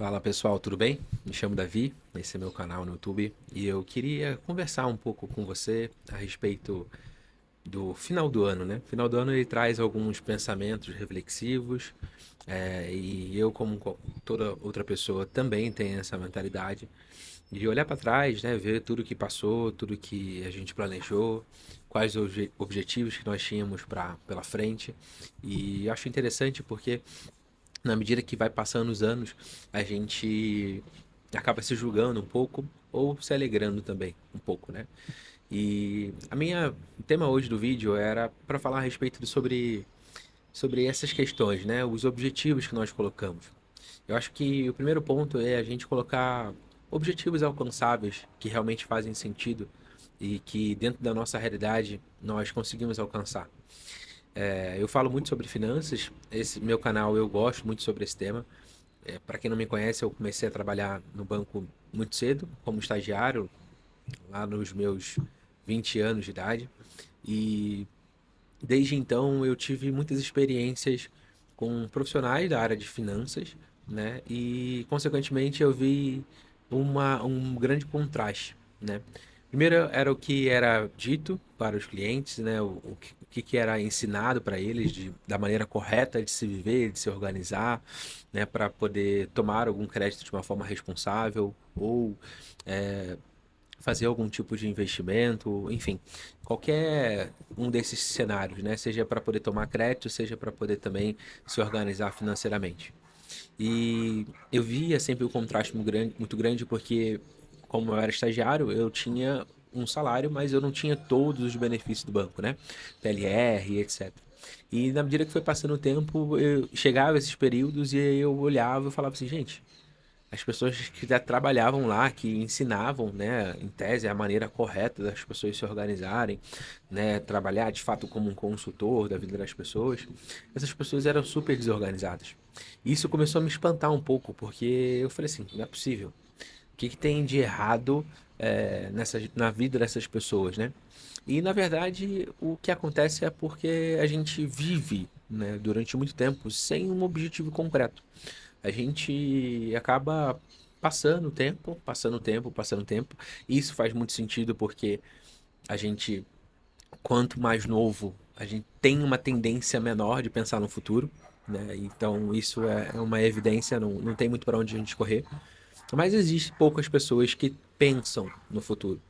Fala pessoal, tudo bem? Me chamo Davi, esse é meu canal no YouTube e eu queria conversar um pouco com você a respeito do final do ano, né? Final do ano ele traz alguns pensamentos reflexivos, e eu, como toda outra pessoa, também tenho essa mentalidade de olhar para trás, né? Ver tudo que passou, tudo que a gente planejou, quais os objetivos que nós tínhamos pela frente. E eu acho interessante porque na medida que vai passando os anos, a gente acaba se julgando um pouco ou se alegrando também um pouco, né? E o tema hoje do vídeo era para falar a respeito sobre essas questões, né? Os objetivos que nós colocamos. Eu acho que o primeiro ponto é a gente colocar objetivos alcançáveis que realmente fazem sentido e que dentro da nossa realidade nós conseguimos alcançar. Eu falo muito sobre finanças, esse meu canal eu gosto muito sobre esse tema. Para quem não me conhece, eu comecei a trabalhar no banco muito cedo, como estagiário, lá nos meus 20 anos de idade. E desde então eu tive muitas experiências com profissionais da área de finanças, né? E consequentemente eu vi um grande contraste, né? Primeiro era o que era dito para os clientes, né? O que era ensinado para eles da maneira correta de se viver, de se organizar, né? Para poder tomar algum crédito de uma forma responsável ou é, fazer algum tipo de investimento, enfim, qualquer um desses cenários, né? Seja para poder tomar crédito, seja para poder também se organizar financeiramente. E eu via sempre o contraste muito grande porque, como eu era estagiário, eu tinha um salário, mas eu não tinha todos os benefícios do banco, né? PLR, etc. E na medida que foi passando o tempo, eu chegava esses períodos e eu olhava e falava assim, gente, as pessoas que já trabalhavam lá, que ensinavam, né, em tese, a maneira correta das pessoas se organizarem, né, trabalhar de fato como um consultor da vida das pessoas, essas pessoas eram super desorganizadas. Isso começou a me espantar um pouco, porque eu falei assim, não é possível. O que tem de errado na vida dessas pessoas, né? E na verdade o que acontece é porque a gente vive, né, durante muito tempo sem um objetivo concreto. A gente acaba passando o tempo, passando o tempo, passando o tempo. E isso faz muito sentido porque a gente, quanto mais novo, a gente tem uma tendência menor de pensar no futuro, né? Então isso é uma evidência, não tem muito para onde a gente correr. Mas existe poucas pessoas que pensam no futuro.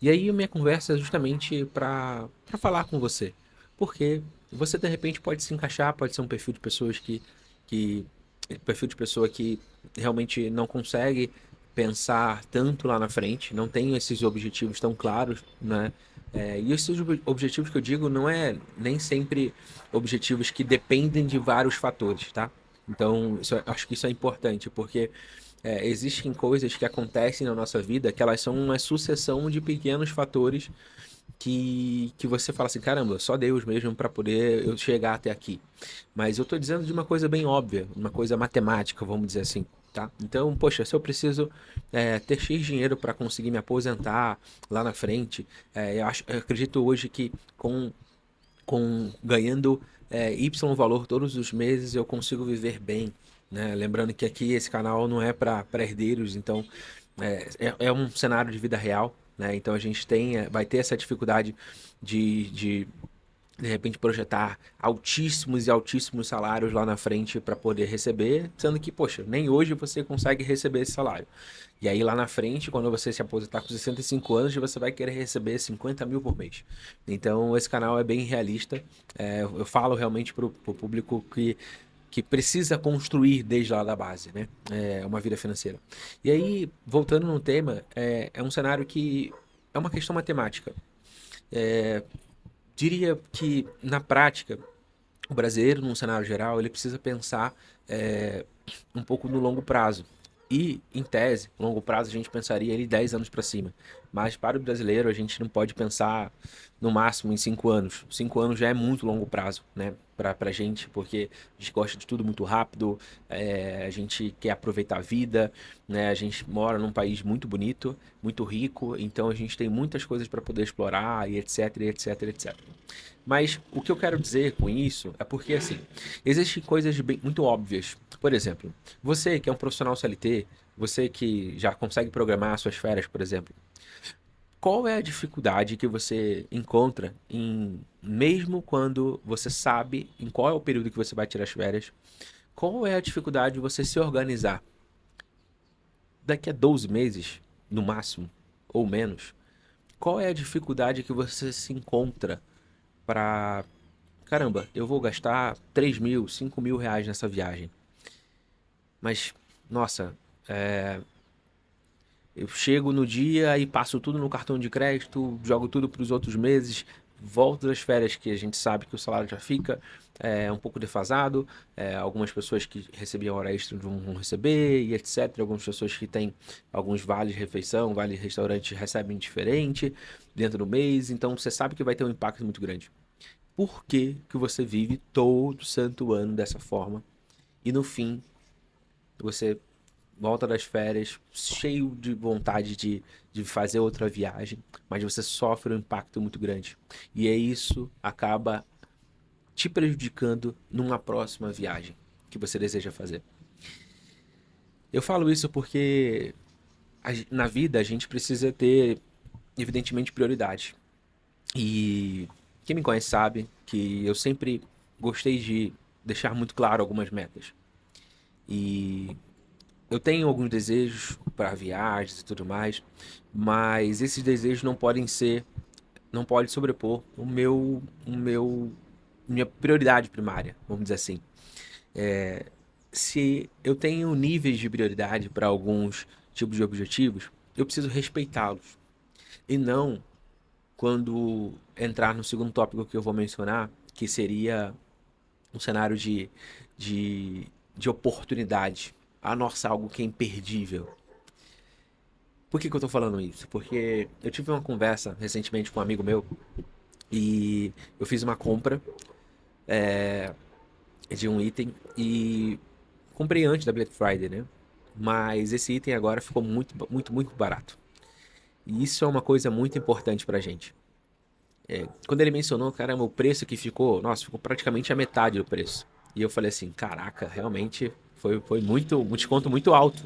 E aí a minha conversa é justamente para falar com você. Porque você de repente pode se encaixar, pode ser um perfil de pessoas que perfil de pessoa que realmente não consegue pensar tanto lá na frente, não tem esses objetivos tão claros, né? E esses objetivos que eu digo não é nem sempre objetivos que dependem de vários fatores, tá? Então, acho que isso é importante, porque existem coisas que acontecem na nossa vida que elas são uma sucessão de pequenos fatores que você fala assim, caramba, só Deus mesmo para poder eu chegar até aqui. Mas eu tô dizendo de uma coisa bem óbvia, uma coisa matemática, vamos dizer assim, tá? Então, poxa, se eu preciso ter X dinheiro para conseguir me aposentar lá na frente, eu acredito hoje que com ganhando Y valor todos os meses eu consigo viver bem, né? Lembrando que aqui esse canal não é para herdeiros, então é um cenário de vida real, né? Então a gente vai ter essa dificuldade de de repente projetar altíssimos e altíssimos salários lá na frente para poder receber, sendo que, poxa, nem hoje você consegue receber esse salário. E aí lá na frente, quando você se aposentar com 65 anos, você vai querer receber 50 mil por mês. Então esse canal é bem realista. Eu falo realmente para o público que precisa construir desde lá da base, né? Uma vida financeira. E aí, voltando no tema, é um cenário que é uma questão matemática. É, Diria que, na prática, o brasileiro, num cenário geral, ele precisa pensar é, um pouco no longo prazo. E, em tese, longo prazo a gente pensaria ele 10 anos para cima. Mas para o brasileiro a gente não pode pensar no máximo em 5 anos. 5 anos já é muito longo prazo, né? Pra gente, porque a gente gosta de tudo muito rápido, a gente quer aproveitar a vida, né? A gente mora num país muito bonito, muito rico, então a gente tem muitas coisas para poder explorar e etc, e etc, etc. Mas o que eu quero dizer com isso é porque, assim, existem coisas muito óbvias. Por exemplo, você que é um profissional CLT, você que já consegue programar suas férias, por exemplo, qual é a dificuldade que você encontra mesmo quando você sabe em qual é o período que você vai tirar as férias, qual é a dificuldade de você se organizar? Daqui a 12 meses, no máximo, ou menos, qual é a dificuldade que você se encontra para, caramba, eu vou gastar 3 mil, 5 mil reais nessa viagem, mas, nossa, eu chego no dia e passo tudo no cartão de crédito, jogo tudo para os outros meses, volto das férias que a gente sabe que o salário já fica um pouco defasado, algumas pessoas que recebiam hora extra não vão receber e etc. Algumas pessoas que têm alguns vales refeição, vale restaurante recebem diferente dentro do mês, então você sabe que vai ter um impacto muito grande. Por que que você vive todo santo ano dessa forma e no fim você volta das férias cheio de vontade de fazer outra viagem, mas você sofre um impacto muito grande. E é isso acaba te prejudicando numa próxima viagem que você deseja fazer. Eu falo isso porque na vida a gente precisa ter, evidentemente, prioridade. E quem me conhece sabe que eu sempre gostei de deixar muito claro algumas metas. E eu tenho alguns desejos para viagens e tudo mais, mas esses desejos não podem sobrepor minha prioridade primária, vamos dizer assim. Se eu tenho níveis de prioridade para alguns tipos de objetivos, eu preciso respeitá-los. E não quando entrar no segundo tópico que eu vou mencionar, que seria um cenário de, de oportunidade. Ah, nossa, algo que é imperdível. Por que que eu tô falando isso? Porque eu tive uma conversa recentemente com um amigo meu e eu fiz uma compra de um item e comprei antes da Black Friday, né? Mas esse item agora ficou muito, muito, muito barato. E isso é uma coisa muito importante pra gente. Quando ele mencionou, caramba, o preço que ficou, nossa, ficou praticamente a metade do preço. E eu falei assim, caraca, realmente foi muito, um desconto muito alto,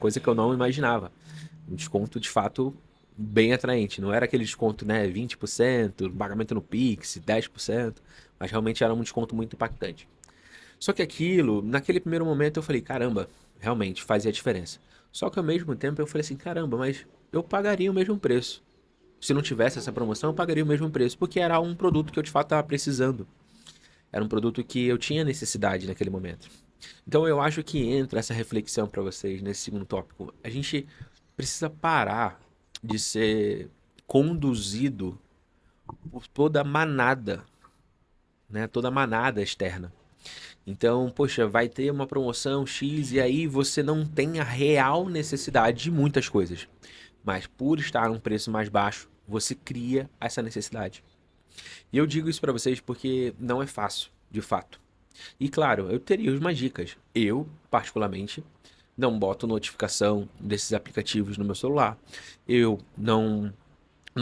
coisa que eu não imaginava. Um desconto de fato bem atraente. Não era aquele desconto, né, 20%, pagamento no Pix, 10%, mas realmente era um desconto muito impactante. Só que aquilo, naquele primeiro momento eu falei, caramba, realmente fazia diferença. Só que ao mesmo tempo eu falei assim, caramba, mas eu pagaria o mesmo preço. Se não tivesse essa promoção, eu pagaria o mesmo preço, porque era um produto que eu de fato estava precisando. Era um produto que eu tinha necessidade naquele momento. Então eu acho que entra essa reflexão para vocês nesse segundo tópico. A gente precisa parar de ser conduzido por toda a manada, né? Toda a manada externa. Então, poxa, vai ter uma promoção X e aí você não tem a real necessidade de muitas coisas. Mas por estar um preço mais baixo, você cria essa necessidade. E eu digo isso para vocês porque não é fácil, de fato. E claro, eu teria umas dicas. Eu, particularmente, não boto notificação desses aplicativos no meu celular. Eu não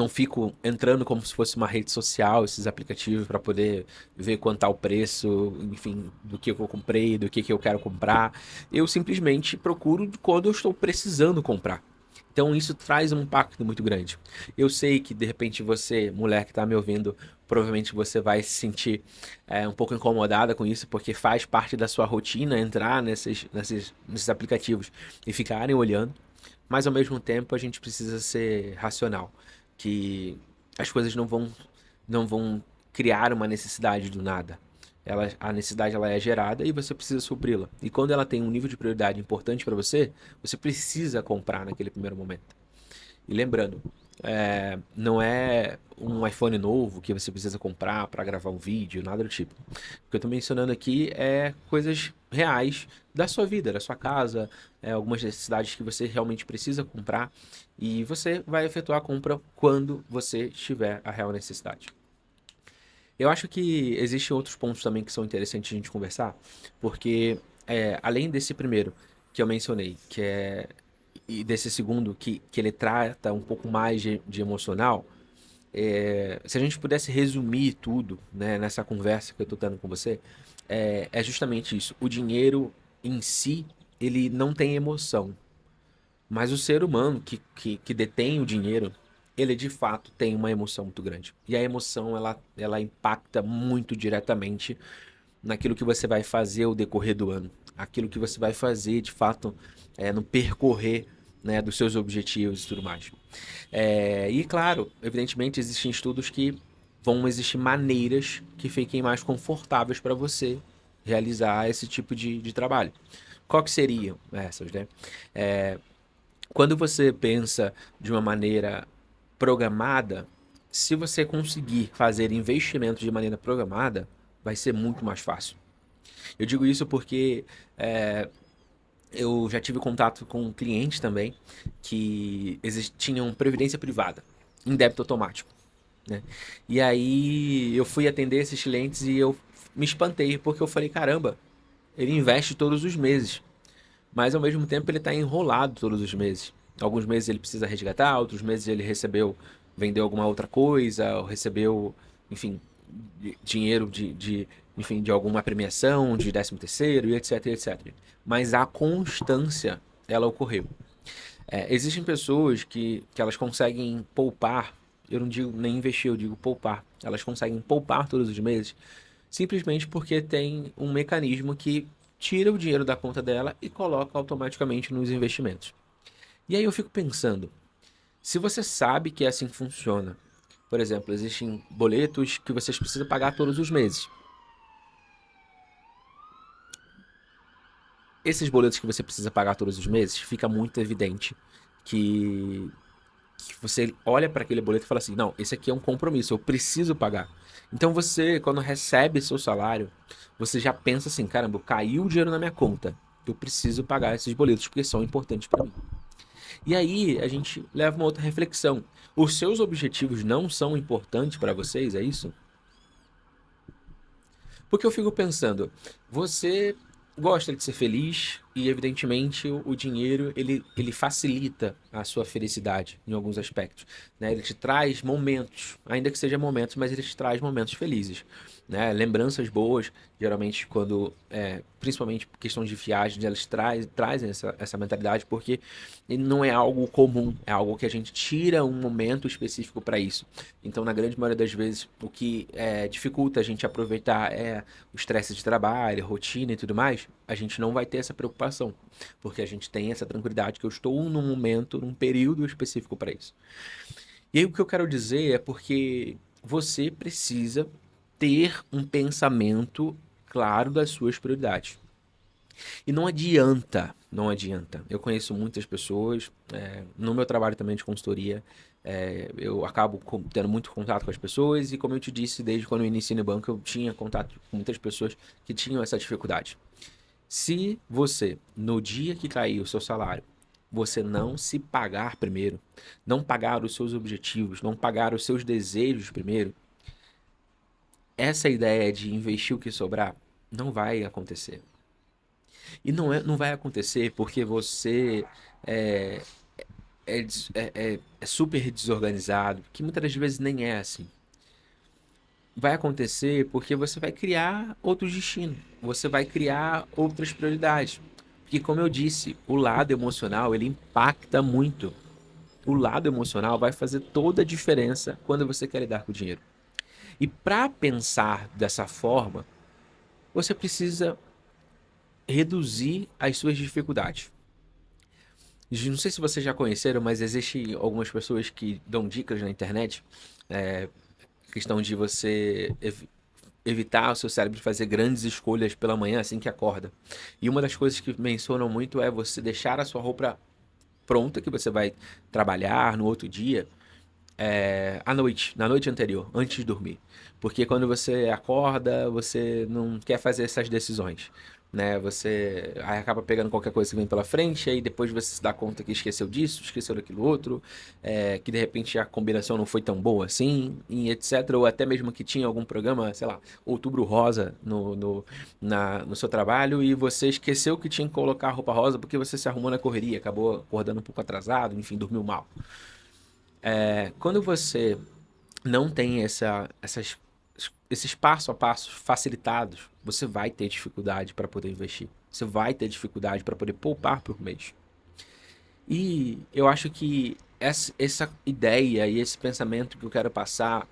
fico entrando como se fosse uma rede social, esses aplicativos, para poder ver quanto está o preço, enfim, do que eu comprei, do que eu quero comprar. Eu simplesmente procuro quando eu estou precisando comprar. Então isso traz um impacto muito grande. Eu sei que de repente você, mulher que está me ouvindo, provavelmente você vai se sentir um pouco incomodada com isso, porque faz parte da sua rotina entrar nesses aplicativos e ficarem olhando. Mas ao mesmo tempo a gente precisa ser racional, que as coisas não vão criar uma necessidade do nada. A necessidade ela é gerada e você precisa supri-la. E quando ela tem um nível de prioridade importante para você, você precisa comprar naquele primeiro momento. E lembrando, não é um iPhone novo que você precisa comprar para gravar um vídeo, nada do tipo. O que eu estou mencionando aqui é coisas reais da sua vida, da sua casa, algumas necessidades que você realmente precisa comprar e você vai efetuar a compra quando você tiver a real necessidade. Eu acho que existem outros pontos também que são interessantes a gente conversar, porque além desse primeiro que eu mencionei, e desse segundo que ele trata um pouco mais de emocional, se a gente pudesse resumir tudo, né, nessa conversa que eu tô tendo com você, é justamente isso. O dinheiro em si, ele não tem emoção. Mas o ser humano que detém o dinheiro, ele de fato tem uma emoção muito grande. E a emoção, ela impacta muito diretamente naquilo que você vai fazer ao decorrer do ano. Aquilo que você vai fazer, de fato, no percorrer, né, dos seus objetivos e tudo mais. E claro, evidentemente existem estudos que vão existir maneiras que fiquem mais confortáveis para você realizar esse tipo de trabalho. Qual que seriam essas, né? Quando você pensa de uma maneira programada, se você conseguir fazer investimentos de maneira programada, vai ser muito mais fácil. Eu digo isso porque eu já tive contato com clientes também que tinham previdência privada em débito automático, né? E aí eu fui atender esses clientes e eu me espantei porque eu falei, caramba, ele investe todos os meses, mas ao mesmo tempo ele está enrolado todos os meses. Alguns meses ele precisa resgatar, outros meses ele vendeu alguma outra coisa, ou recebeu, enfim, dinheiro enfim, de alguma premiação, de 13º e etc, etc. Mas a constância, ela ocorreu. Existem pessoas que elas conseguem poupar, eu não digo nem investir, eu digo poupar. Elas conseguem poupar todos os meses simplesmente porque tem um mecanismo que tira o dinheiro da conta dela e coloca automaticamente nos investimentos. E aí eu fico pensando, se você sabe que é assim que funciona, por exemplo, existem boletos que vocês precisam pagar todos os meses. Esses boletos que você precisa pagar todos os meses, fica muito evidente que, que você olha para aquele boleto e fala assim: não, esse aqui é um compromisso, eu preciso pagar. Então você, quando recebe seu salário, você já pensa assim: caramba, caiu o dinheiro na minha conta, eu preciso pagar esses boletos porque são importantes para mim. E aí a gente leva uma outra reflexão: os seus objetivos não são importantes para vocês, é isso? Porque eu fico pensando, você gosta de ser feliz e evidentemente o dinheiro ele facilita a sua felicidade em alguns aspectos, né? Ele te traz momentos, ainda que seja momentos, mas ele te traz momentos felizes, né? Lembranças boas, geralmente quando, principalmente questões de viagens, elas trazem essa mentalidade porque não é algo comum, é algo que a gente tira um momento específico para isso. Então, na grande maioria das vezes, o que dificulta a gente aproveitar o estresse de trabalho, rotina e tudo mais, a gente não vai ter essa preocupação, porque a gente tem essa tranquilidade que eu estou num momento, num período específico para isso. E aí o que eu quero dizer é porque você precisa ter um pensamento claro das suas prioridades. E não adianta, não adianta. Eu conheço muitas pessoas, no meu trabalho também de consultoria, eu acabo tendo muito contato com as pessoas e como eu te disse, desde quando eu iniciei no banco, eu tinha contato com muitas pessoas que tinham essa dificuldade. Se você, no dia que cair o seu salário, você não se pagar primeiro, não pagar os seus objetivos, não pagar os seus desejos primeiro, essa ideia de investir o que sobrar não vai acontecer. E não vai acontecer porque você é, é super desorganizado, que muitas das vezes nem é assim. Vai acontecer porque você vai criar outro destino, você vai criar outras prioridades. Porque, como eu disse, o lado emocional ele impacta muito. O lado emocional vai fazer toda a diferença quando você quer lidar com o dinheiro. E para pensar dessa forma, você precisa reduzir as suas dificuldades. Não sei se vocês já conheceram, mas existem algumas pessoas que dão dicas na internet, questão de você evitar o seu cérebro de fazer grandes escolhas pela manhã assim que acorda. E uma das coisas que mencionam muito é você deixar a sua roupa pronta que você vai trabalhar no outro dia, à noite, na noite anterior, antes de dormir. Porque quando você acorda, você não quer fazer essas decisões, né? Você aí acaba pegando qualquer coisa que vem pela frente, aí depois você se dá conta que esqueceu disso, esqueceu daquilo outro, que de repente a combinação não foi tão boa assim, e etc. Ou até mesmo que tinha algum programa, sei lá, Outubro Rosa no seu trabalho e você esqueceu que tinha que colocar a roupa rosa porque você se arrumou na correria, acabou acordando um pouco atrasado, enfim, dormiu mal. Quando você não tem esses passo a passo facilitados, você vai ter dificuldade para poder investir. Você vai ter dificuldade para poder poupar por mês. E eu acho que essa ideia e esse pensamento que eu quero passar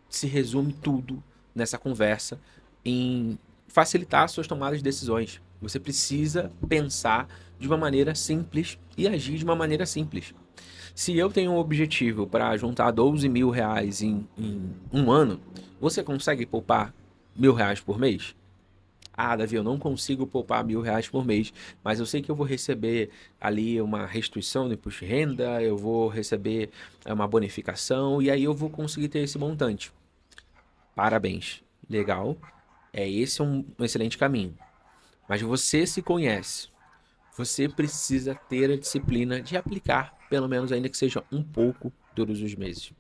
se resume tudo nessa conversa em facilitar suas tomadas de decisões. Você precisa pensar de uma maneira simples e agir de uma maneira simples. Se eu tenho um objetivo para juntar 12 mil reais em um ano, você consegue poupar R$ 1.000 por mês? Ah, Davi, eu não consigo poupar R$ 1.000 por mês, mas eu sei que eu vou receber ali uma restituição do imposto de renda, eu vou receber uma bonificação e aí eu vou conseguir ter esse montante. Parabéns, legal, esse um excelente caminho. Mas você se conhece, você precisa ter a disciplina de aplicar, pelo menos ainda que seja um pouco, todos os meses.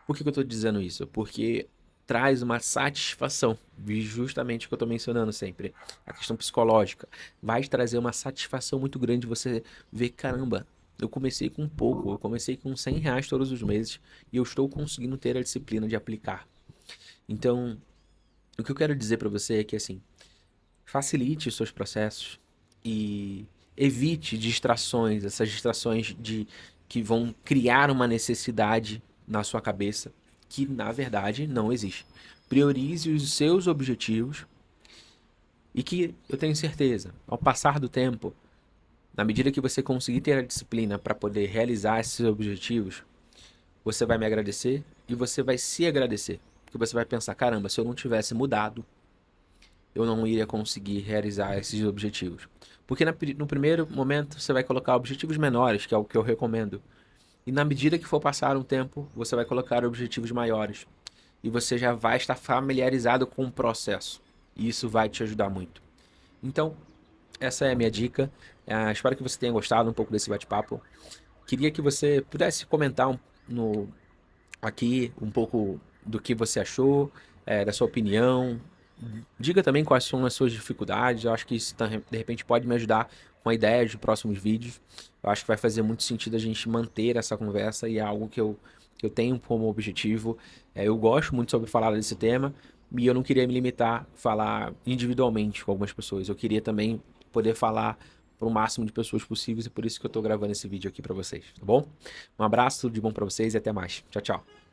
Por que eu estou dizendo isso? Porque traz uma satisfação, justamente o que eu estou mencionando sempre, a questão psicológica. Vai te trazer uma satisfação muito grande você ver, caramba, eu comecei com pouco, eu comecei com R$ 100 todos os meses e eu estou conseguindo ter a disciplina de aplicar. Então, o que eu quero dizer para você é que, assim, facilite os seus processos e evite distrações, essas distrações que vão criar uma necessidade na sua cabeça que na verdade não existe. Priorize os seus objetivos e que eu tenho certeza, ao passar do tempo, na medida que você conseguir ter a disciplina para poder realizar esses objetivos, você vai me agradecer e você vai se agradecer. Porque você vai pensar, caramba, se eu não tivesse mudado, eu não iria conseguir realizar esses objetivos. Porque no primeiro momento você vai colocar objetivos menores, que é o que eu recomendo. E na medida que for passar um tempo, você vai colocar objetivos maiores. E você já vai estar familiarizado com o processo. E isso vai te ajudar muito. Então, essa é a minha dica. Espero que você tenha gostado um pouco desse bate-papo. Queria que você pudesse comentar aqui um pouco do que você achou, da sua opinião. Diga também quais são as suas dificuldades. Eu acho que isso de repente pode me ajudar com a ideia de próximos vídeos. Eu acho que vai fazer muito sentido a gente manter essa conversa e é algo que eu tenho como objetivo. Eu gosto muito sobre falar desse tema e eu não queria me limitar a falar individualmente com algumas pessoas. Eu queria também poder falar para o máximo de pessoas possíveis e por isso que eu estou gravando esse vídeo aqui para vocês, tá bom? Um abraço, tudo de bom para vocês e até mais. Tchau, tchau.